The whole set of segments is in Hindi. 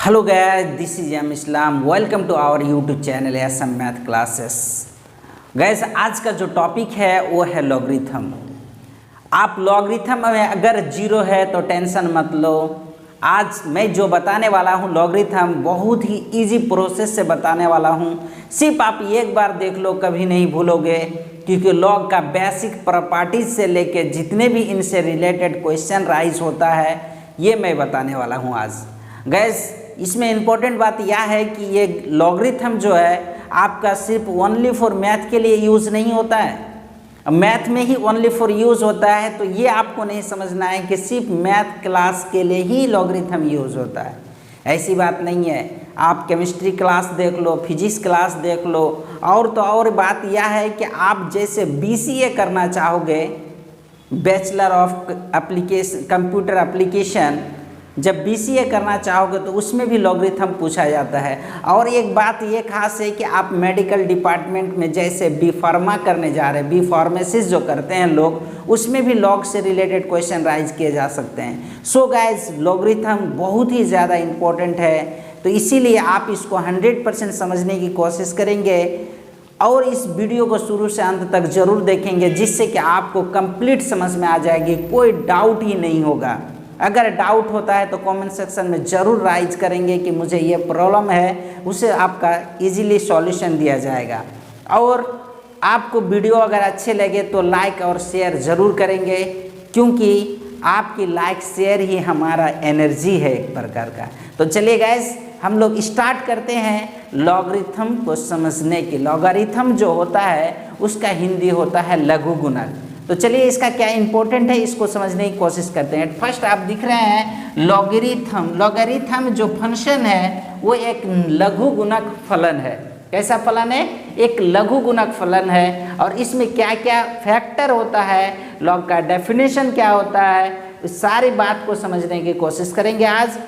Hello guys, this is M Islam. Welcome to our YouTube channel SM Math Classes. Guys, आज का जो टॉपिक है वो है लॉगरिथम। आप लॉगरिथम में अगर जीरो है तो टेंशन मत लो। आज मैं जो बताने वाला हूँ लॉगरिथम बहुत ही इजी प्रोसेस से बताने वाला हूँ। सिर्फ आप एक बार देख लो, कभी नहीं भूलोगे, क्योंकि लॉग का बेसिक प्रॉपर्टीज से लेके जितने भी इनसे रिलेटेड क्वेश्चन राइज होता है ये मैं बताने वाला हूँ आज। गैस, इसमें इम्पोर्टेंट बात यह है कि ये लॉगरिथम जो है आपका सिर्फ ओनली फॉर मैथ के लिए यूज़ नहीं होता है, मैथ में ही ओनली फॉर यूज़ होता है। तो ये आपको नहीं समझना है कि सिर्फ मैथ क्लास के लिए ही लॉगरिथम यूज़ होता है, ऐसी बात नहीं है। आप केमिस्ट्री क्लास देख लो, फिजिक्स क्लास देख लो, और तो और बात यह है कि आप जैसे BCA करना चाहोगे, bachelor of application computer application, जब BCA करना चाहोगे तो उसमें भी लॉगरिथम पूछा जाता है। और एक बात ये खास है कि आप मेडिकल डिपार्टमेंट में जैसे B फार्मा करने जा रहे हैं, B फार्मेसिस्ट जो करते हैं लोग, उसमें भी लॉग से रिलेटेड क्वेश्चन राइज किए जा सकते हैं। सो गाइज, लॉगरिथम बहुत ही ज़्यादा इम्पोर्टेंट है, तो इसीलिए आप इसको 100% समझने की कोशिश करेंगे और इस वीडियो को शुरू से अंत तक जरूर देखेंगे, जिससे कि आपको कंप्लीट समझ में आ जाएगी, कोई डाउट ही नहीं होगा। अगर डाउट होता है तो कमेंट सेक्शन में ज़रूर राइज करेंगे कि मुझे ये प्रॉब्लम है, उसे आपका इजीली सॉल्यूशन दिया जाएगा। और आपको वीडियो अगर अच्छे लगे तो लाइक और शेयर ज़रूर करेंगे, क्योंकि आपकी लाइक शेयर ही हमारा एनर्जी है एक प्रकार का। तो चलिए गाइस, हम लोग स्टार्ट करते हैं लॉगरिथम को समझने की। लॉगरिथम जो होता है उसका हिंदी होता है लघु गुणक। तो चलिए इसका क्या इंपॉर्टेंट है इसको समझने की कोशिश करते हैं। फर्स्ट आप दिख रहे हैं लॉगरिथम। लॉगरिथम जो फंक्शन है वो एक लघु गुणक फलन है। कैसा फलन है? एक लघु गुणक फलन है। और इसमें क्या क्या फैक्टर होता है, लॉग का डेफिनेशन क्या होता है, इस सारी बात को समझने की कोशिश करेंगे आज।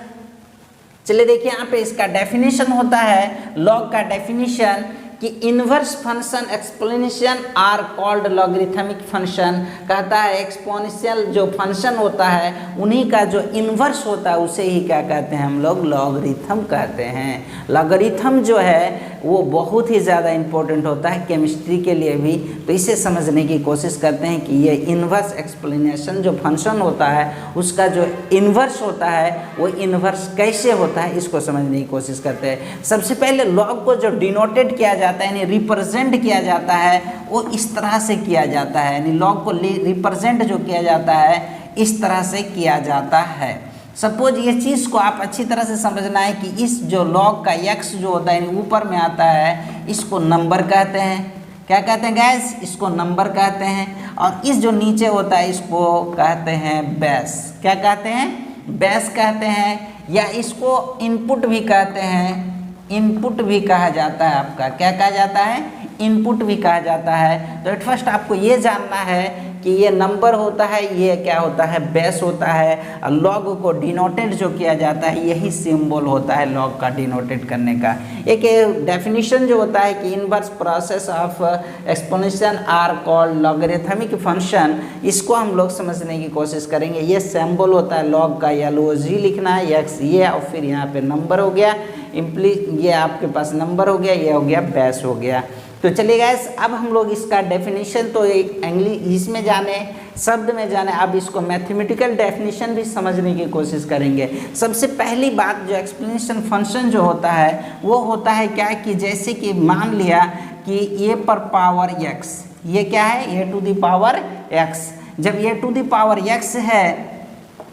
चलिए देखिए, यहाँ पे इसका डेफिनेशन होता है, लॉग का डेफिनेशन कि inverse function exponential are called logarithmic function. कहता है एक्सपोनेंशियल जो फंक्शन होता है उन्हीं का जो इन्वर्स होता है उसे ही क्या कहते हैं हम लोग? लॉगरिथम कहते हैं। लॉगरिथम जो है वो बहुत ही ज़्यादा इम्पोर्टेंट होता है केमिस्ट्री के लिए भी। तो इसे समझने की कोशिश करते हैं कि ये इन्वर्स एक्सप्लेनेशन जो फंक्शन होता है उसका जो इन्वर्स होता है वो इन्वर्स कैसे होता है इसको समझने की कोशिश करते हैं। सबसे पहले लॉग को जो डिनोटेड किया जाता है, यानी रिप्रेजेंट किया जाता है, वो इस तरह से किया जाता है। यानी लॉग को रिप्रेजेंट जो किया जाता है इस तरह से किया जाता है। सपोज ये चीज़ को आप अच्छी तरह से समझना है कि इस जो लॉग का x जो होता है ऊपर में आता है, इसको नंबर कहते हैं। क्या कहते हैं गैस? इसको नंबर कहते हैं। और इस जो नीचे होता है इसको कहते हैं बेस। क्या कहते हैं? बेस कहते हैं, या इसको इनपुट भी कहते हैं। इनपुट भी कहा जाता है आपका। क्या कहा जाता है? इनपुट भी कहा जाता है। तो एट फर्स्ट आपको ये जानना है कि ये नंबर होता है, ये क्या होता है? बेस होता है। और लॉग को डिनोटेड जो किया जाता है यही सिंबल होता है लॉग का डिनोटेड करने का। एक डेफिनेशन जो होता है कि inverse process of exponential are called logarithmic function, इसको हम लोग समझने की कोशिश करेंगे। ये सिंबल होता है लॉग का, या LOG लिखना है x ये, और फिर यहाँ पे नंबर हो गया, ये आपके पास नंबर हो गया, ये हो गया बेस हो गया। तो चलिए गाइस, अब हम लोग इसका डेफिनेशन तो एक इंग्लिश में जाने, शब्द में जाने, अब इसको मैथमेटिकल डेफिनेशन भी समझने की कोशिश करेंगे। सबसे पहली बात, जो एक्सप्लेनेशन फंक्शन जो होता है वो होता है क्या कि जैसे कि मान लिया कि a पर पावर x, ये क्या है? a to the power x। जब a to the power x है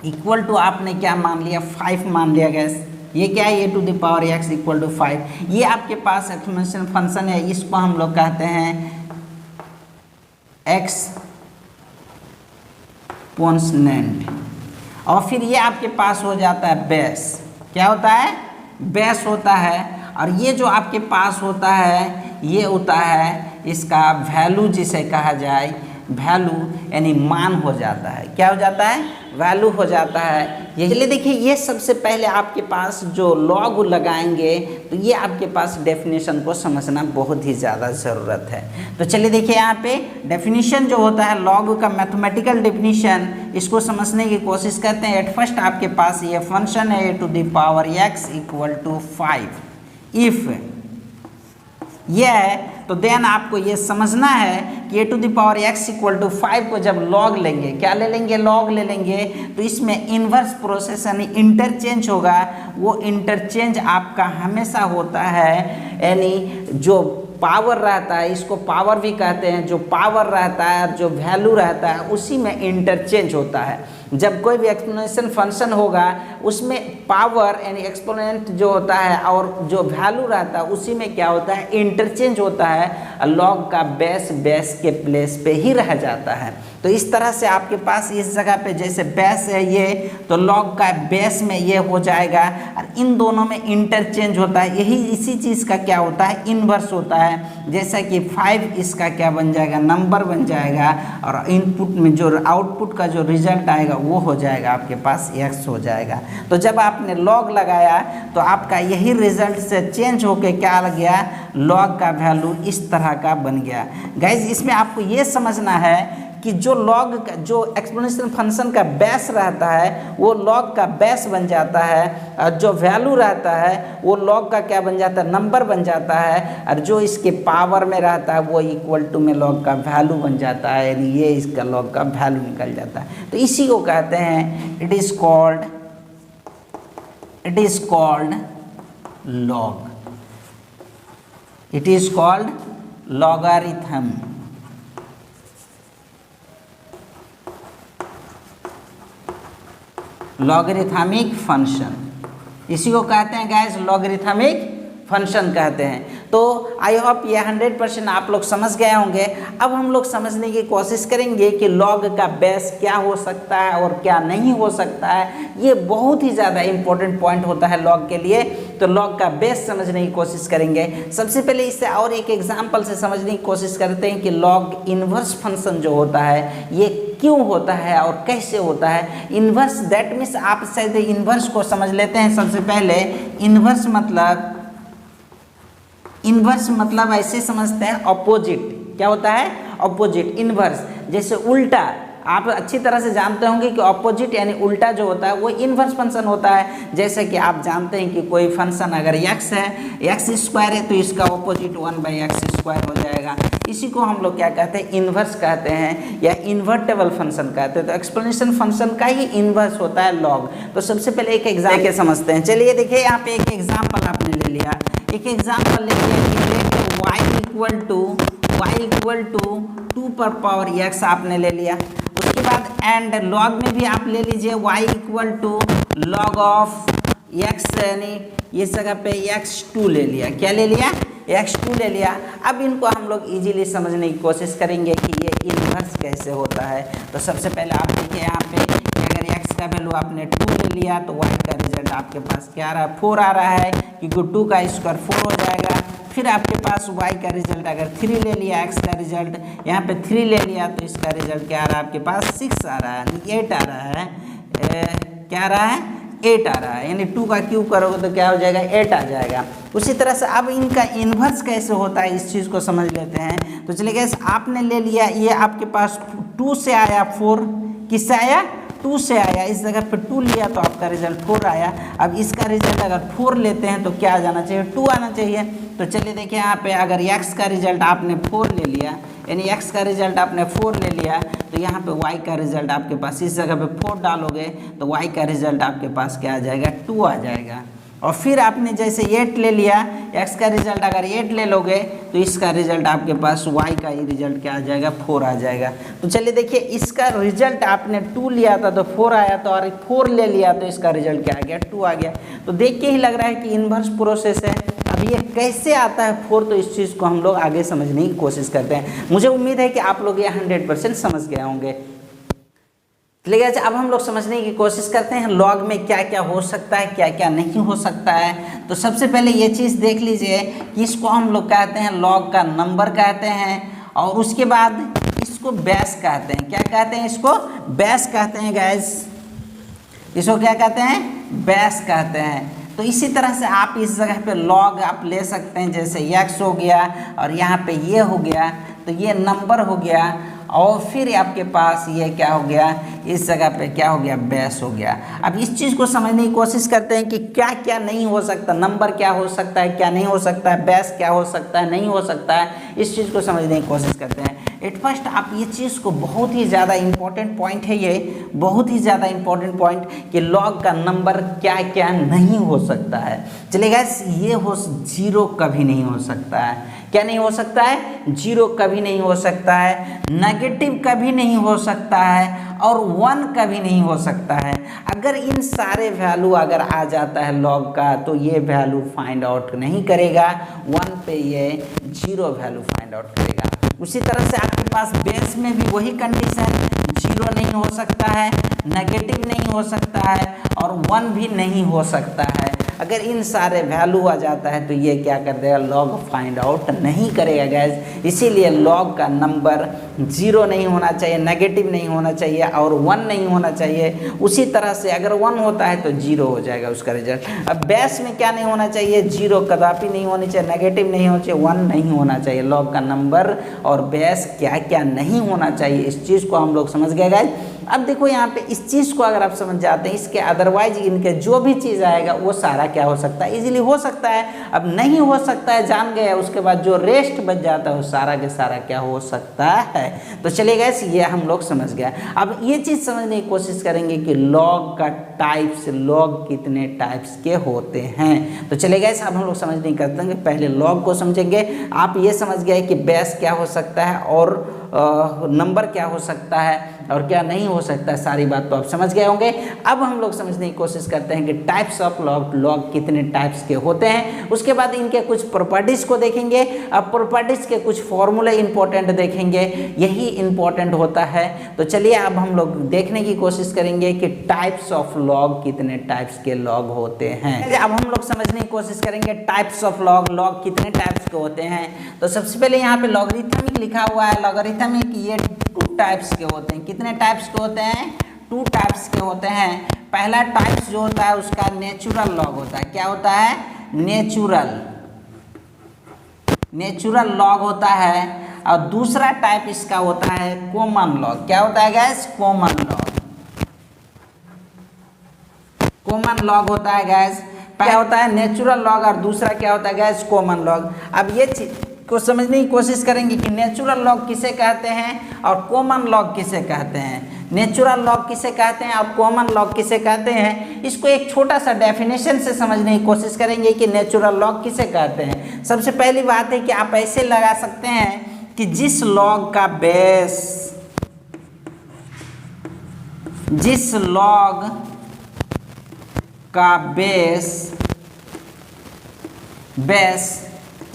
इक्वल टू आपने क्या मान लिया? 5 मान लिया गैस। ये क्या है? a to the power x equal to 5। ये आपके पास एक्सपोनेंशियल फंक्शन है, इसको हम लोग कहते हैं एक्सपोनेंट। और फिर ये आपके पास हो जाता है बेस। क्या होता है? बेस होता है। और ये जो आपके पास होता है ये होता है इसका वैल्यू, जिसे कहा जाए वैल्यू यानी मान हो जाता है। क्या हो जाता है? वैल्यू हो जाता है। ये चलिए देखिए, ये सबसे पहले आपके पास जो लॉग लगाएंगे तो ये आपके पास डेफिनेशन को समझना बहुत ही ज़्यादा ज़रूरत है। तो चलिए देखिए, यहाँ पे डेफिनेशन जो होता है लॉग का, मैथमेटिकल डेफिनेशन, इसको समझने की कोशिश करते हैं। एट फर्स्ट आपके पास ये फंक्शन है a⁴x = 5। इफ़ ये है तो देन आपको ये समझना है कि a⁴x = 5 को जब लॉग लेंगे, क्या ले लेंगे? लॉग ले लेंगे, तो इसमें इन्वर्स प्रोसेस यानी इंटरचेंज होगा। वो इंटरचेंज आपका हमेशा होता है, यानी जो पावर रहता है, इसको पावर भी कहते हैं, जो पावर रहता है और जो वैल्यू रहता है उसी में इंटरचेंज होता है। जब कोई भी एक्सपोनेंशियल फंक्शन होगा उसमें पावर यानी एक्सपोनेंट जो होता है और जो वैल्यू रहता है उसी में क्या होता है? इंटरचेंज होता है। लॉग का बेस के प्लेस पे ही रह जाता है। तो इस तरह से आपके पास इस जगह पे जैसे बेस है ये, तो लॉग का बेस में ये हो जाएगा और इन दोनों में इंटरचेंज होता है। यही इसी चीज़ का क्या होता है? इन्वर्स होता है। जैसा कि 5 इसका क्या बन जाएगा? नंबर बन जाएगा, और इनपुट में जो आउटपुट का जो रिजल्ट आएगा वो हो जाएगा आपके पास x हो जाएगा। तो जब आपने लॉग लगाया तो आपका यही रिजल्ट से चेंज होके क्या लग गया? लॉग का वैल्यू इस तरह का बन गया। गाइज इसमें आपको ये समझना है कि जो लॉग का जो एक्सपोनेंशियल फंक्शन का बेस रहता है वो लॉग का बेस बन जाता है, और जो वैल्यू रहता है वो लॉग का क्या बन जाता है? नंबर बन जाता है, और जो इसके पावर में रहता है वो इक्वल टू में लॉग का वैल्यू बन जाता है, यानी ये इसका लॉग का वैल्यू निकल जाता है। तो इसी को कहते हैं it is called log. It is called logarithm. Logarithmic function, इसी को कहते हैं गाइस लॉगरिथमिक फंक्शन कहते हैं। तो आई होप ये 100% आप लोग समझ गए होंगे। अब हम लोग समझने की कोशिश करेंगे कि लॉग का बेस क्या हो सकता है और क्या नहीं हो सकता है। ये बहुत ही ज़्यादा इंपॉर्टेंट पॉइंट होता है लॉग के लिए। तो लॉग का बेस समझने की कोशिश करेंगे। सबसे पहले इससे और एक एग्जाम्पल से समझने की कोशिश करते हैं कि लॉग इन्वर्स फंक्शन जो होता है ये क्यों होता है और कैसे होता है। इन्वर्स दैट मीन्स आप शायद इन्वर्स को समझ लेते हैं। सबसे पहले इन्वर्स मतलब ऐसे समझते हैं ऑपोजिट। क्या होता है? Opposite, inverse. जैसे उल्टा, आप अच्छी तरह से जानते होंगे कि ऑपोजिट यानी उल्टा जो होता है वो इन्वर्स फंक्शन होता है। जैसे कि आप जानते हैं कि कोई फंक्शन अगर x है, x² है, तो इसका ऑपोजिट 1/x² हो जाएगा। इसी को हम लोग क्या कहते हैं? इन्वर्स कहते हैं या इन्वर्टेबल फंक्शन कहते हैं। तो एक्सपोनेंशियल फंक्शन का ही इन्वर्स होता है लॉग। तो सबसे पहले एक एग्जाम्पल के समझते हैं। चलिए देखिए, यहाँ पे एक एग्जाम्पल आपने ले लिया। एक एग्जाम्पल ले लिया कि y इक्वल टू 2⁴x आपने ले लिया। उसके बाद एंड लॉग में भी आप ले लीजिए y equal to log of x, यानी ये जगह पे x2 ले लिया। क्या ले लिया? x2 ले लिया। अब इनको हम लोग इजीली समझने की कोशिश करेंगे कि ये इन्वर्स कैसे होता है। तो सबसे पहले आप देखिए यहाँ पे अगर x का वैल्यू आपने 2 ले लिया तो y का रिजल्ट आपके पास क्या आ रहा है? 4 आ रहा है, क्योंकि 2 का स्क्वायर 4 हो जाएगा। फिर आपके पास y का रिजल्ट अगर 3 ले लिया, x का रिजल्ट यहाँ पे 3 ले लिया तो इसका रिजल्ट क्या आ रहा है? आपके पास 6 आ रहा है, 8 आ रहा है। क्या आ रहा है? 8 आ रहा है, यानी 2 का क्यूब करोगे तो क्या हो जाएगा? 8 आ जाएगा। उसी तरह से अब इनका इन्वर्स कैसे होता है इस चीज़ को समझ लेते हैं। तो चलिए गाइस, आपने ले लिया, ये आपके पास 2 से आया 4, किससे आया? 2 से आया। इस जगह पे 2 लिया तो आपका रिजल्ट 4 आया। अब इसका रिजल्ट अगर 4 लेते हैं तो क्या आ जाना चाहिए? 2 आना चाहिए। तो चलिए देखिए, यहाँ पे अगर x का रिजल्ट आपने 4 ले लिया, यानी x का रिजल्ट आपने 4 ले लिया, तो यहाँ पे y का रिजल्ट आपके पास इस जगह पे 4 डालोगे तो y का रिजल्ट आपके पास क्या आ जाएगा? 2 आ जाएगा। और फिर आपने जैसे 8 ले लिया, x का रिजल्ट अगर 8 ले लोगे तो इसका रिजल्ट आपके पास y का ही रिजल्ट क्या आ जाएगा? 4 आ जाएगा। तो चलिए देखिए, इसका रिजल्ट आपने 2 लिया था तो 4 आया, तो और 4 ले लिया तो इसका रिजल्ट क्या आ गया? 2 आ गया। तो देख के ही लग रहा है कि इन्वर्स प्रोसेस है। अब ये कैसे आता है 4, तो इस चीज़ को हम लोग आगे समझने की कोशिश करते हैं। मुझे उम्मीद है कि आप लोग ये 100% समझ गए होंगे। लेकिन अब हम लोग समझने की कोशिश करते हैं लॉग में क्या क्या हो सकता है, क्या क्या नहीं हो सकता है। तो सबसे पहले ये चीज़ देख लीजिए कि इसको हम लोग कहते हैं लॉग का नंबर कहते हैं, और उसके बाद इसको बेस कहते हैं। क्या कहते हैं? इसको बेस कहते हैं गाइस। इसको क्या कहते हैं? बेस कहते हैं। तो इसी तरह से आप इस जगह पे लॉग आप ले सकते हैं, जैसे x हो गया और यहाँ पे ये हो गया, तो ये नंबर हो गया, और फिर आपके पास ये क्या हो गया, इस जगह पे क्या हो गया, बेस हो गया। अब इस चीज़ को समझने की कोशिश करते हैं कि क्या क्या नहीं हो सकता, नंबर क्या हो सकता है, क्या नहीं हो सकता है, बेस क्या हो सकता है, नहीं हो सकता है, इस चीज़ को समझने की कोशिश करते हैं। एट फर्स्ट आप ये चीज़ को, बहुत ही ज़्यादा इंपॉर्टेंट पॉइंट है ये, बहुत ही ज़्यादा इंपॉर्टेंट पॉइंट कि लॉग का नंबर क्या क्या नहीं हो सकता है। चलिए गाइस, ये हो जीरो कभी नहीं हो सकता है। क्या नहीं हो सकता है? जीरो कभी नहीं हो सकता है, नेगेटिव कभी नहीं हो सकता है, और 1 कभी नहीं हो सकता है। अगर इन सारे वैल्यू अगर आ जाता है लॉग का, तो ये वैल्यू फाइंड आउट नहीं करेगा, 1 पे ये जीरो वैल्यू फाइंड आउट करेगा। उसी तरह से आपके पास बेस में भी वही कंडीशन, जीरो नहीं हो सकता है, नेगेटिव नहीं हो सकता है, और 1 भी नहीं हो सकता है। अगर इन सारे वैल्यू आ जाता है तो ये क्या कर देगा, लॉग फाइंड आउट नहीं करेगा गाइस। इसीलिए लॉग का नंबर जीरो नहीं होना चाहिए, नेगेटिव नहीं होना चाहिए, और 1 नहीं होना चाहिए। उसी तरह से अगर 1 होता है तो जीरो हो जाएगा उसका रिजल्ट। अब बेस में क्या नहीं होना चाहिए, जीरो कदापि नहीं होनी चाहिए, नेगेटिव नहीं होना चाहिए, 1 नहीं होना चाहिए। लॉग का नंबर और बेस क्या क्या नहीं होना चाहिए, इस चीज़ को हम लोग समझ गए गाइस। अब देखो यहाँ पे इस चीज़ को अगर आप समझ जाते हैं, इसके अदरवाइज इनके जो भी चीज़ आएगा वो सारा क्या हो सकता है, इजीली हो सकता है। अब नहीं हो सकता है जान गए, उसके बाद जो रेस्ट बच जाता है वो सारा के सारा क्या हो सकता है। तो चलिए गाइस, ये हम लोग समझ गए। अब ये चीज़ समझने की कोशिश करेंगे कि लॉग का टाइप्स, लॉग कितने टाइप्स के होते हैं। तो चलिए गाइस, अब हम लोग समझने की करते हैं, पहले लॉग को समझेंगे। आप ये समझ गए कि बेस क्या हो सकता है, और नंबर क्या हो सकता है, और क्या नहीं हो सकता है, सारी बात तो आप समझ गए होंगे। अब हम लोग समझने की कोशिश करते हैं कि टाइप्स ऑफ लॉग, लॉग कितने टाइप्स के होते हैं। उसके बाद इनके कुछ प्रॉपर्टीज को देखेंगे। अब प्रॉपर्टीज के कुछ फॉर्मूले इंपॉर्टेंट देखेंगे, यही इंपॉर्टेंट होता है। तो चलिए अब हम लोग देखने की कोशिश करेंगे कि टाइप्स ऑफ लॉग, कितने टाइप्स के लॉग होते हैं। अब हम लोग समझने की कोशिश करेंगे टाइप्स ऑफ लॉग, लॉग कितने टाइप्स के होते हैं। तो सबसे पहले यहाँ पे लॉगरिथमिक लिखा हुआ है। लॉगरिथमिक ये 2 टाइप्स के होते हैं। कितने टाइप्स के होते हैं? 2 टाइप्स के होते हैं। पहला टाइप्स जो होता है उसका नेचुरल लॉग होता है। क्या होता है? नेचुरल लॉग होता है। और दूसरा टाइप इसका होता है कॉमन लॉग। क्या होता है gas? Common log. Common log होता है गैस। पहला होता है नेचुरल लॉग और दूसरा क्या होता है गैस? Common log. अब ये चीज को समझने की कोशिश करेंगे कि नेचुरल लॉग किसे कहते हैं और कॉमन लॉग किसे कहते हैं। नेचुरल लॉग किसे कहते हैं और कॉमन लॉग किसे कहते हैं, इसको एक छोटा सा डेफिनेशन से समझने की कोशिश करेंगे कि नेचुरल लॉग किसे कहते हैं। सबसे पहली बात है कि आप ऐसे लगा सकते हैं कि जिस लॉग का बेस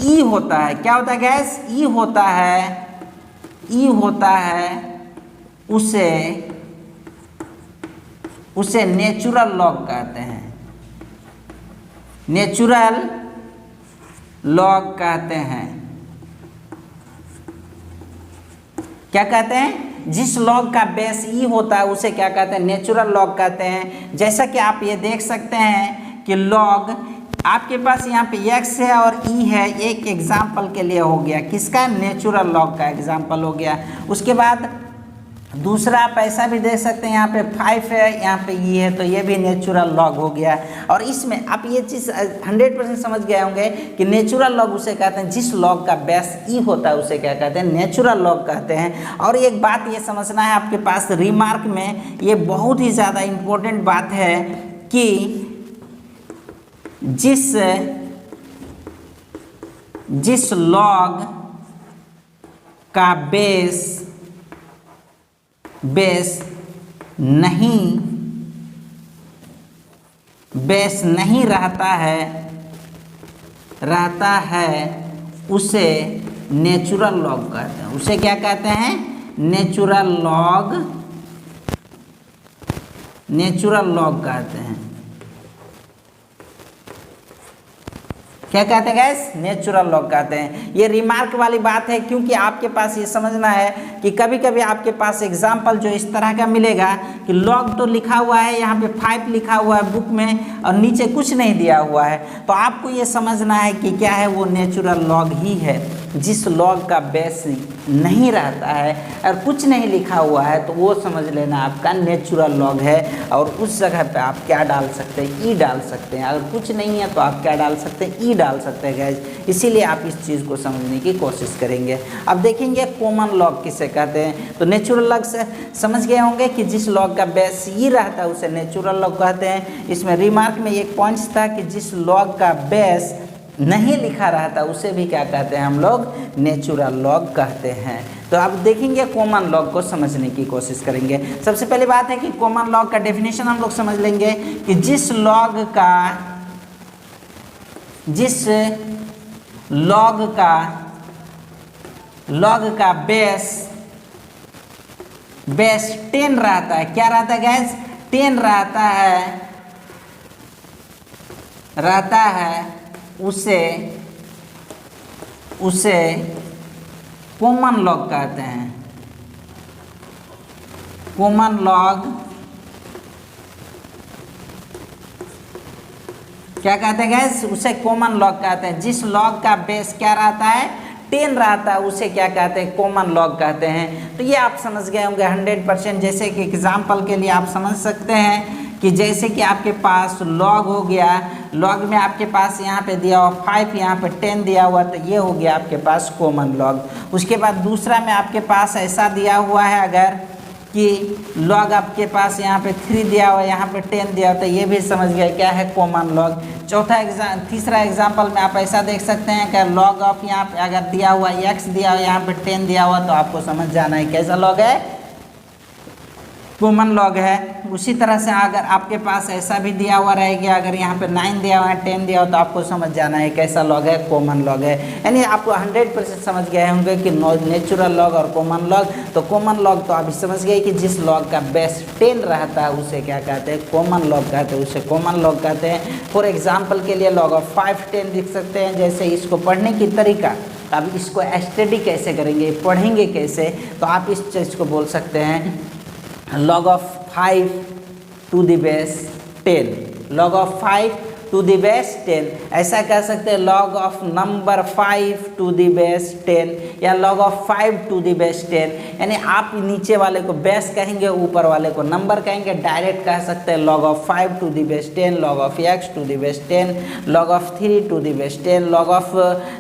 ई होता है। क्या होता है गैस? ई होता है, उसे नेचुरल लॉग कहते हैं। नेचुरल लॉग कहते हैं। क्या कहते हैं? जिस लॉग का बेस ई होता है उसे क्या कहते हैं? नेचुरल लॉग कहते हैं। जैसा कि आप ये देख सकते हैं कि लॉग आपके पास यहाँ पे x है और e है, एक एग्जाम्पल के लिए हो गया, किसका? नेचुरल लॉग का एग्जाम्पल हो गया। उसके बाद दूसरा आप ऐसा भी देख सकते हैं, यहाँ पे 5 है, यहाँ पे e है, तो ये भी नेचुरल लॉग हो गया। और इसमें आप ये चीज़ 100% समझ गए होंगे कि नेचुरल लॉग उसे कहते हैं जिस लॉग का बेस ई होता है उसे क्या कहते हैं? नेचुरल लॉग कहते हैं। और एक बात ये समझना है आपके पास, रिमार्क में ये बहुत ही ज़्यादा इम्पोर्टेंट बात है कि जिस लॉग का बेस नहीं रहता है उसे नेचुरल लॉग कहते हैं। उसे क्या कहते हैं? नेचुरल लॉग कहते हैं। क्या कहते हैं गैस, नेचुरल लॉग कहते हैं। ये रिमार्क वाली बात है, क्योंकि आपके पास ये समझना है कि कभी कभी आपके पास एग्जाम्पल जो इस तरह का मिलेगा कि लॉग तो लिखा हुआ है, यहाँ पे 5 लिखा हुआ है बुक में और नीचे कुछ नहीं दिया हुआ है, तो आपको ये समझना है कि क्या है, वो नेचुरल लॉग ही है। जिस लॉग का बेस नहीं रहता है और कुछ नहीं लिखा हुआ है तो वो समझ लेना आपका नेचुरल लॉग है, और उस जगह पे आप क्या डाल सकते हैं, ई डाल सकते हैं। अगर कुछ नहीं है तो आप क्या डाल सकते हैं, ई डाल सकते हैं गैस। इसीलिए आप इस चीज़ को समझने की कोशिश करेंगे। अब देखेंगे कॉमन लॉग किसे कहते हैं। तो नेचुरल लॉग से समझ गए होंगे कि जिस लॉग का बेस ई रहता है उसे नेचुरल लॉग कहते हैं। इसमें रिमार्क में एक पॉइंट्स था कि जिस लॉग का बेस नहीं लिखा रहता उसे भी क्या कहते हैं हम लोग, नेचुरल लॉग कहते हैं। तो अब देखेंगे कॉमन लॉग को समझने की कोशिश करेंगे। सबसे पहली बात है कि कॉमन लॉग का डेफिनेशन हम लोग समझ लेंगे कि जिस लॉग का बेस 10 रहता है। क्या रहता है गैस, 10 रहता है उसे कॉमन लॉग कहते हैं। कॉमन लॉग क्या कहते हैं गैस, उसे कॉमन लॉग कहते हैं। जिस लॉग का बेस क्या रहता है, 10 रहता है, उसे क्या कहते हैं, कॉमन लॉग कहते हैं। तो ये आप समझ गए होंगे 100%। जैसे कि एग्जाम्पल के लिए आप समझ सकते हैं कि जैसे कि आपके पास लॉग हो गया, लॉग में आपके पास यहाँ पे दिया हुआ 5, यहाँ पे 10 दिया हुआ, तो ये हो गया आपके पास कॉमन लॉग। उसके बाद दूसरा में आपके पास ऐसा दिया हुआ है अगर कि लॉग आपके पास यहाँ पे 3 दिया हुआ है, यहाँ पे 10 दिया हुआ, तो ये भी समझ गए क्या है, कॉमन लॉग। तीसरा एग्जाम्पल में आप ऐसा देख सकते हैं कि लॉग ऑफ यहाँ पे अगर दिया हुआ x दिया हुआ, यहाँ पे 10 दिया हुआ, तो आपको समझ जाना है कैसा लॉग है, कॉमन लॉग है। उसी तरह से अगर आपके पास ऐसा भी दिया हुआ रहेगा, अगर यहाँ पे 9 दिया हुआ है, 10 दिया हुआ, तो आपको समझ जाना है कैसा लॉग है, कॉमन लॉग है। यानी आपको 100% समझ गए होंगे कि नेचुरल लॉग और कॉमन लॉग। तो कॉमन लॉग तो आप समझ गए कि जिस लॉग का बेस 10 रहता है उसे क्या कहते हैं, कॉमन लॉग कहते हैं, उसे कॉमन लॉग कहते हैं। फॉर एग्जाम्पल के लिए लॉग ऑफ 5, 10 लिख सकते हैं। जैसे इसको पढ़ने की तरीका, अब इसको स्टडी कैसे करेंगे, पढ़ेंगे कैसे, तो आप इस चीज़ को बोल सकते हैं log of 5 to the base 10, log of 5 to the base 10, ऐसा कह सकते हैं log of number 5 to the base 10 या log of 5 to the base 10। यानी आप नीचे वाले को बेस कहेंगे, ऊपर वाले को नंबर कहेंगे। डायरेक्ट कह सकते हैं log of 5 to the base 10, log of x to the base 10, log of 3 to the base 10, log of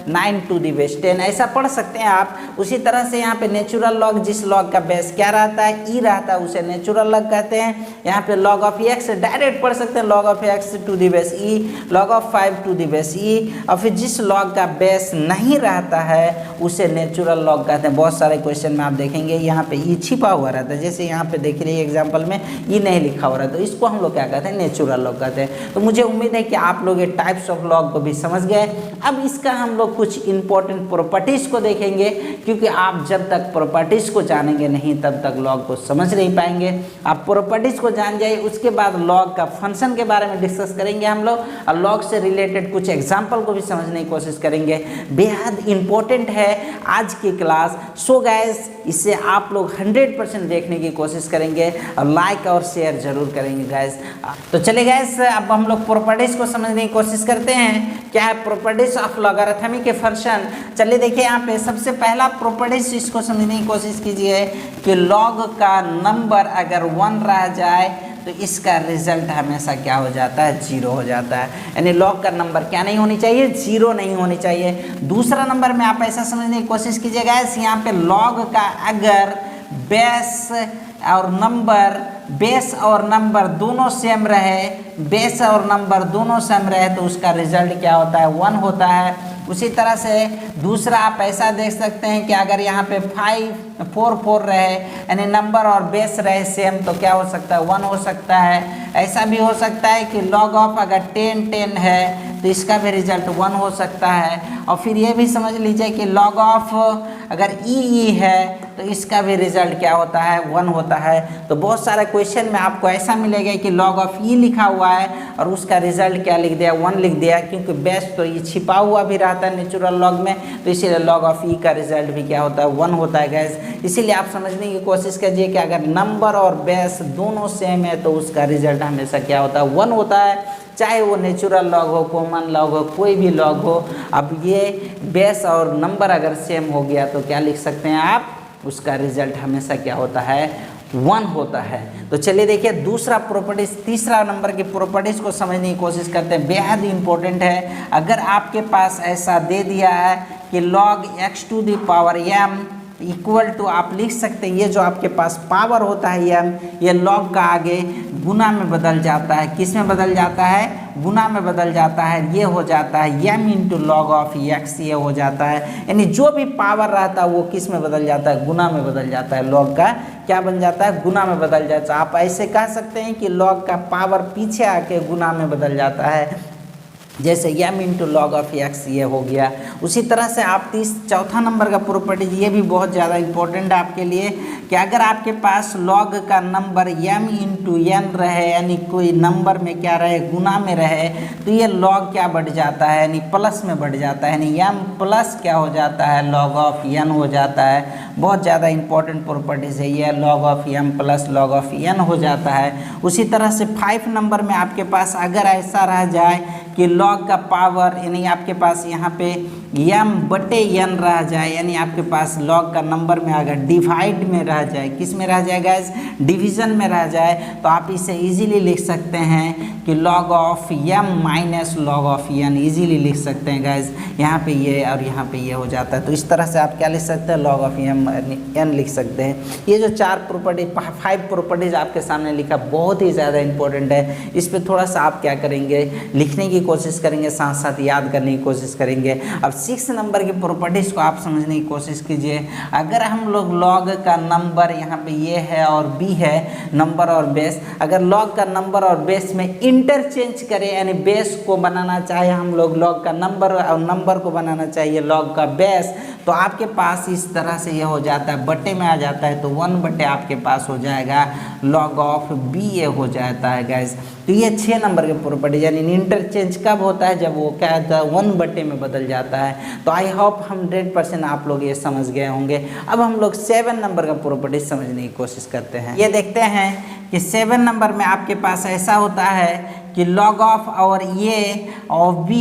9 to the base 10, ऐसा पढ़ सकते हैं आप। उसी तरह से यहाँ पे नेचुरल लॉग, जिस लॉग का बेस क्या रहता है, ई रहता है, उसे नेचुरल लॉग कहते हैं। यहाँ पे log of x डायरेक्ट पढ़ सकते हैं, log of x to the base e, log of 5 to the base e। और फिर जिस लॉग का बेस नहीं रहता है उसे नेचुरल लॉग कहते हैं। बहुत सारे क्वेश्चन में आप देखेंगे यहाँ पे ई छिपा हुआ रहता है, जैसे यहाँ पे देख रही है एग्जाम्पल में ई नहीं लिखा हुआ रहता है, तो इसको हम लोग क्या कहते हैं, नेचुरल लॉग कहते हैं। तो मुझे उम्मीद है कि आप लोग ये टाइप्स ऑफ लॉग को भी समझ गए। अब इसका हम लोग कुछ इंपॉर्टेंट प्रॉपर्टीज को देखेंगे, क्योंकि आप जब तक प्रॉपर्टीज को जानेंगे नहीं तब तक लॉग को समझ नहीं पाएंगे। आप प्रॉपर्टीज को जान जाइए, उसके बाद लॉग का फंक्शन के बारे में डिस्कस करेंगे हम लोग, और लॉग से रिलेटेड कुछ एग्जाम्पल को भी समझने की कोशिश करेंगे। बेहद इंपॉर्टेंट है आज की क्लास। सो गाइस, इसे आप लोग 100% देखने की कोशिश करेंगे और लाइक और शेयर जरूर करेंगे गाइस। तो चलिए गाइस, अब हम लोग प्रॉपर्टीज को समझने की कोशिश करते हैं। क्या है प्रॉपर्टीज ऑफ लॉगरिथमिक के फंक्शन। चलिए देखिए, यहाँ पे सबसे पहला प्रॉपर्टीज इसको समझने की कोशिश कीजिए कि लॉग का नंबर अगर 1 रह जाए तो इसका रिजल्ट हमेशा क्या हो जाता है, 0 हो जाता है। यानी लॉग का नंबर क्या नहीं होनी चाहिए, 0 नहीं होनी चाहिए। दूसरा नंबर में आप ऐसा समझने की कोशिश कीजिएगा, यहाँ पे लॉग का अगर बेस और नंबर दोनों सेम रहे, बेस और नंबर दोनों सेम रहे, तो उसका रिजल्ट क्या होता है, 1 होता है। उसी तरह से दूसरा आप ऐसा देख सकते हैं कि अगर यहाँ पे 5, 4, 4 रहे, यानी नंबर और बेस रहे सेम, तो क्या हो सकता है, 1 हो सकता है। ऐसा भी हो सकता है कि लॉग ऑफ अगर 10, 10 है तो इसका भी रिजल्ट 1 हो सकता है। और फिर ये भी समझ लीजिए कि log ऑफ अगर ई है तो इसका भी रिजल्ट क्या होता है 1 होता है। तो बहुत सारे क्वेश्चन में आपको ऐसा मिलेगा कि log ऑफ ई लिखा हुआ है और उसका रिजल्ट क्या लिख दिया 1 लिख दिया, क्योंकि बेस तो ये छिपा हुआ भी रहता है नेचुरल लॉग में, तो इसीलिए log ऑफ ई का रिजल्ट भी क्या होता है 1 होता है गैस। इसीलिए आप समझने की कोशिश कीजिए कि अगर नंबर और बेस दोनों सेम है तो उसका रिजल्ट हमेशा क्या होता है 1 होता है, चाहे वो नेचुरल लॉग हो, कॉमन लॉग हो, कोई भी लॉग हो। अब ये बेस और नंबर अगर सेम हो गया तो क्या लिख सकते हैं आप, उसका रिजल्ट हमेशा क्या होता है 1 होता है। तो चलिए देखिए दूसरा प्रॉपर्टीज, तीसरा नंबर की प्रॉपर्टीज को समझने की कोशिश करते हैं, बेहद इंपॉर्टेंट है। अगर आपके पास ऐसा दे दिया है कि log x to the power m equal to, आप लिख सकते हैं ये जो आपके पास पावर होता है m, ये log का आगे गुना में बदल जाता है, किस में बदल जाता है, गुना में बदल जाता है, ये हो जाता है m into log of x, ये हो जाता है। यानी जो भी पावर रहता है वो किस में बदल जाता है, गुना में बदल जाता है, log का क्या बन जाता है, गुना में बदल जाता है। आप ऐसे कह सकते हैं कि log का पावर पीछे आके गुना में बदल जाता है, जैसे m into log of x ये हो गया। उसी तरह से आप चौथा नंबर का प्रॉपर्टीज, ये भी बहुत ज़्यादा इंपॉर्टेंट है आपके लिए कि अगर आपके पास log का नंबर m इंटू n रहे, यानी कोई नंबर में क्या रहे, गुना में रहे, तो ये log क्या बढ़ जाता है, यानी प्लस में बढ़ जाता है, यानी m प्लस क्या हो जाता है, log ऑफ n हो जाता है। बहुत ज़्यादा इंपॉर्टेंट प्रॉपर्टीज है ये, log of m plus log of n हो जाता है। उसी तरह से 5 नंबर में आपके पास अगर ऐसा रह जाए कि log का पावर, यानी आपके पास यहाँ पे m बटे n रह जाए, यानी आपके पास log का नंबर में अगर डिवाइड में रह जाए, किस में रह जाए गैस, डिवीज़न में रह जाए, तो आप इसे इजीली लिख सकते हैं कि log of m minus log of n, easily लिख सकते हैं गैस। यहाँ पे ये और यहाँ पे ये हो जाता है, तो इस तरह से आप क्या लिख सकते हैं, log ऑफ m n लिख सकते हैं। ये जो 5 प्रॉपर्टीज आपके सामने लिखा, बहुत ही ज़्यादा इंपॉर्टेंट है। इस पर थोड़ा सा आप क्या करेंगे, लिखने की कोशिश करेंगे, साथ साथ याद करने की कोशिश करेंगे। अब 6 नंबर की प्रॉपर्टीज को आप समझने की कोशिश कीजिए। अगर हम लोग log का नंबर यहाँ पे ये है और b है, नंबर और बेस, अगर log का नंबर और बेस में इंटरचेंज करें, यानी बेस को बनाना चाहे हम लोग log का नंबर और नंबर को बनाना चाहिए log का बेस, तो आपके पास इस तरह से ये हो जाता है, बटे में आ जाता है, तो 1 बटे आपके पास हो जाएगा log ऑफ b, ये हो जाता है गैस। तो ये 6 नंबर के प्रॉपर्टी, यानी इंटरचेंज कब होता है, जब वो क्या होता है 1 बटे में बदल जाता है। तो आई होप 100% आप लोग ये समझ गए होंगे। अब हम लोग 7 नंबर का प्रॉपर्टी समझने की कोशिश करते हैं। ये देखते हैं कि 7 नंबर में आपके पास ऐसा होता है कि log ऑफ और ये और b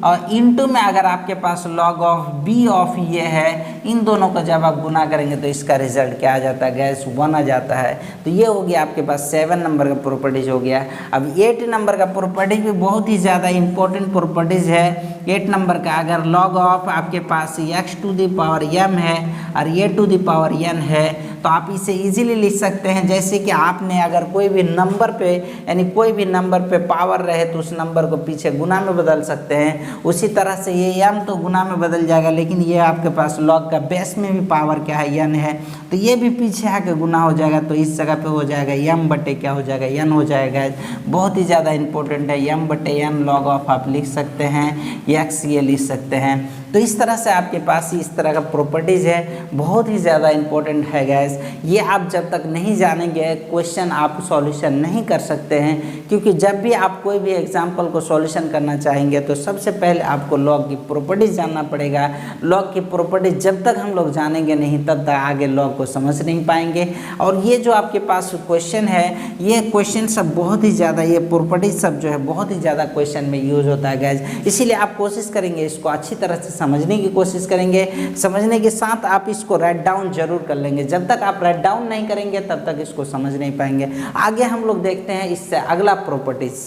और इनटू में अगर आपके पास log ऑफ b ऑफ ये है, इन दोनों का जब आप गुना करेंगे तो इसका रिजल्ट क्या आ जाता है गैस, 1 आ जाता है। तो ये हो गया आपके पास 7 नंबर का प्रॉपर्टीज हो गया। अब 8 नंबर का प्रॉपर्टीज भी बहुत ही ज़्यादा इंपॉर्टेंट प्रॉपर्टीज है। 8 नंबर का अगर log ऑफ आपके पास x to the power m है और ये टू द पावर n है, तो आप इसे इजीली लिख सकते हैं, जैसे कि आपने अगर कोई भी नंबर पे, यानी कोई भी नंबर पे पावर रहे तो उस नंबर को पीछे गुना में बदल सकते हैं। उसी तरह से ये m तो गुना में बदल जाएगा, लेकिन ये आपके पास log का बेस में भी पावर क्या है, n है, तो ये भी पीछे आके गुना हो जाएगा, तो इस जगह पे हो जाएगा m बटे क्या हो जाएगा, n हो जाएगा। बहुत ही ज़्यादा इंपॉर्टेंट है, m बटे n log ऑफ आप लिख सकते हैं, x ये लिख सकते हैं। तो इस तरह से आपके पास इस तरह का प्रॉपर्टीज़ है, बहुत ही ज़्यादा इंपॉर्टेंट है गैस। ये आप जब तक नहीं जानेंगे क्वेश्चन आप सॉल्यूशन नहीं कर सकते हैं, क्योंकि जब भी आप कोई भी एग्जाम्पल को सॉल्यूशन करना चाहेंगे तो सबसे पहले आपको log की प्रॉपर्टीज़ जानना पड़ेगा। log की प्रॉपर्टीज जब तक हम लोग जानेंगे नहीं तब तक आगे log को समझ नहीं पाएंगे। और ये जो आपके पास क्वेश्चन है, ये क्वेश्चन सब बहुत ही ज़्यादा, ये प्रॉपर्टीज सब जो है बहुत ही ज़्यादा क्वेश्चन में यूज़ होता है गैस। इसीलिए आप कोशिश करेंगे इसको अच्छी तरह से समझने की कोशिश करेंगे, समझने के साथ आप इसको राइट डाउन जरूर कर लेंगे। जब तक आप राइट डाउन नहीं करेंगे तब तक इसको समझ नहीं पाएंगे। आगे हम लोग देखते हैं इससे अगला प्रॉपर्टीज।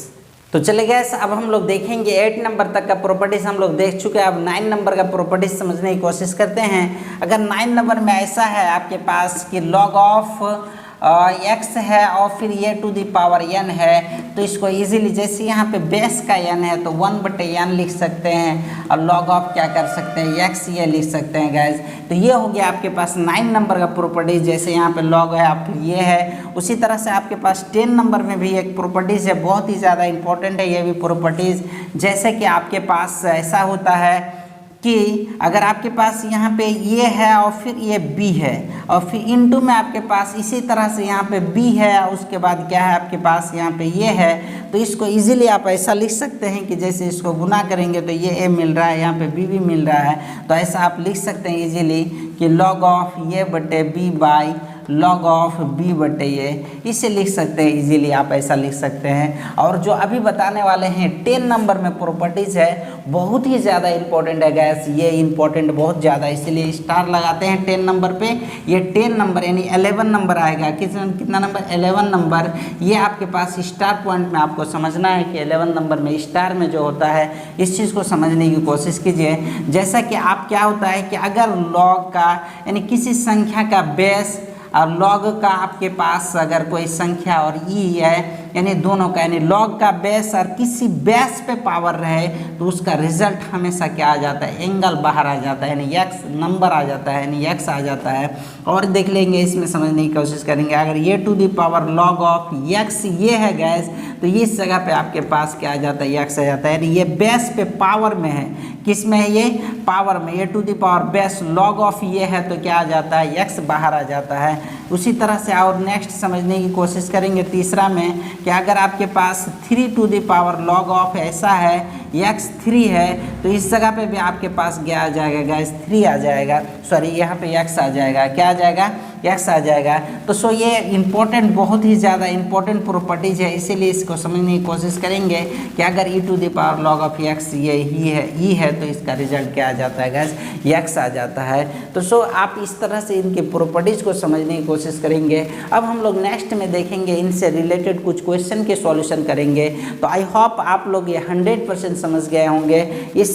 तो चले गए, अब हम लोग देखेंगे 8 नंबर तक का प्रॉपर्टीज हम लोग देख चुके हैं। अब 9 नंबर का प्रॉपर्टीज समझने की कोशिश करते हैं। अगर 9 नंबर में ऐसा है आपके पास कि log ऑफ x है और फिर ये टू द पावर n है, तो इसको इजीली, जैसे यहाँ पे बेस का n है तो 1 बटे n लिख सकते हैं, और log ऑफ क्या कर सकते हैं, x ये लिख सकते हैं गैस। तो ये हो गया आपके पास 9 नंबर का प्रॉपर्टीज, जैसे यहाँ पे log है आप ये है। उसी तरह से आपके पास 10 नंबर में भी एक प्रॉपर्टीज है, बहुत ही ज़्यादा इंपॉर्टेंट है ये भी प्रॉपर्टीज। जैसे कि आपके पास ऐसा होता है कि अगर आपके पास यहाँ पे ये है और फिर ये बी है और फिर इनटू में आपके पास इसी तरह से यहाँ पे बी है, उसके बाद क्या है आपके पास यहाँ पे ये है, तो इसको इजीली आप ऐसा लिख सकते हैं कि जैसे इसको गुना करेंगे तो ये ए मिल रहा है, यहाँ पे बी भी मिल रहा है, तो ऐसा आप लिख सकते हैं इजीली कि लॉग ऑफ ये बटे b by log of b बटे ये, इसे लिख सकते हैं इजीली, आप ऐसा लिख सकते हैं। और जो अभी बताने वाले हैं 10 नंबर में प्रॉपर्टीज़ है, बहुत ही ज़्यादा इंपॉर्टेंट है गैस, ये इंपॉर्टेंट बहुत ज़्यादा, इसीलिए स्टार लगाते हैं 10 नंबर पे। ये 10 नंबर यानी 11 नंबर आएगा, कितना नंबर 11 नंबर, ये आपके पास स्टार पॉइंट में आपको समझना है कि 11 नंबर में स्टार में जो होता है इस चीज़ को समझने की कोशिश कीजिए। जैसा कि आप क्या होता है कि अगर लॉग का यानी किसी संख्या का बेस और लॉग का आपके पास अगर कोई संख्या और ई है यानी दोनों का यानी लॉग का बेस और किसी बेस पे पावर रहे तो उसका रिजल्ट हमेशा क्या आ जाता है, एंगल बाहर आ जाता है, यानी एक्स नंबर आ जाता है, यानी एक्स आ जाता है। और देख लेंगे इसमें समझने की कोशिश करेंगे, अगर ये to the power log of x ये है गैस, तो इस जगह पे आपके पास क्या आ जाता है, एक्स आ जाता है, यानी ये बेस पे पावर में है, किस में है ये पावर में, ये to the power base log of ये है तो क्या आ जाता है, एक्स बाहर आ जाता है। उसी तरह से और नेक्स्ट समझने की कोशिश करेंगे तीसरा में कि अगर आपके पास 3 to the power log of ऐसा है एक्स 3 है तो इस जगह पे भी आपके पास क्या आ जाएगा गैस 3 आ जाएगा, सॉरी यहाँ पे एक्स आ जाएगा, क्या आ जाएगा एक्स आ जाएगा। तो सो ये इंपॉर्टेंट बहुत ही ज़्यादा इंपॉर्टेंट प्रॉपर्टीज है, इसीलिए इसको समझने की कोशिश करेंगे कि अगर e to the power log of x ये ही है तो इसका रिजल्ट क्या आ जाता है गैस एक्स आ जाता है। तो सो आप इस तरह से इनके प्रॉपर्टीज को समझने की कोशिश करेंगे। अब हम लोग नेक्स्ट में देखेंगे इनसे रिलेटेड कुछ क्वेश्चन के सॉल्यूशन करेंगे। तो आई होप आप लोग ये 100% समझ गए होंगे इस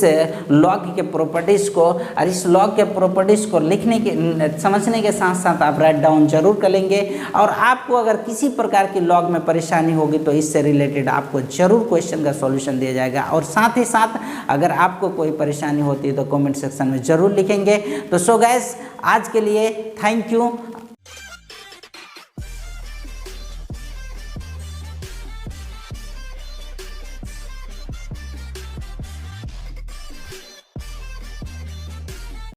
लॉग के प्रॉपर्टीज़ को, और इस लॉग के प्रॉपर्टीज़ को लिखने के समझने के साथ साथ आप राइट डाउन जरूर करेंगे। और आपको अगर किसी प्रकार की लॉग में परेशानी होगी तो इससे रिलेटेड आपको जरूर क्वेश्चन का सॉल्यूशन दिया जाएगा। और साथ ही साथ अगर आपको कोई परेशानी होती है तो कमेंट सेक्शन में जरूर लिखेंगे। तो सो गाइस आज के लिए थैंक यू।